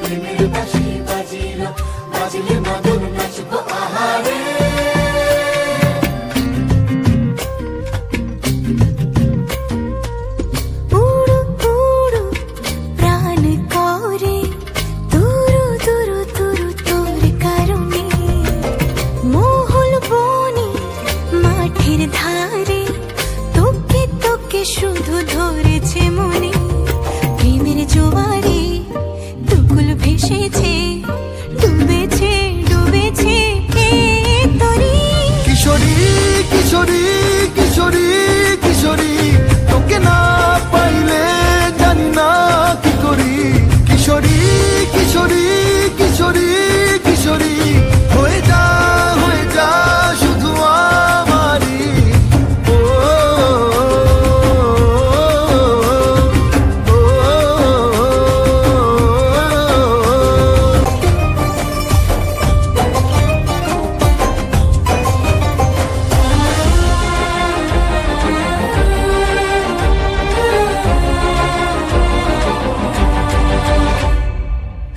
প্রেমের বাঁশি বাজিল, বাজিলে মধুর নাচবো আহারে। শুধু ধরেছে মনে প্রেমের জোয়ারে, দুকুল ভেসেছে, ডুবেছে ডুবেছে তরি। কিশোরী কিশোরী কিশোরী কিশোরী, তোকে না পাইলে জানি না কি করি। কিশোরী কিশোরী কিশোরী কিশোরী, হয়ে যা শুধু আমারই।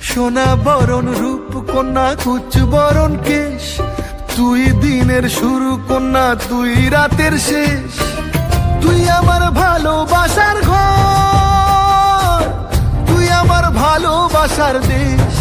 সোনা বরণ রূপ কন্যা কুচ বরণ কেশ, তুই দিনের শুরু কন্যা তুই রাতের শেষ। তুই আমার ভালোবাসার ঘর, তুই আমার ভালোবাসার দেশ।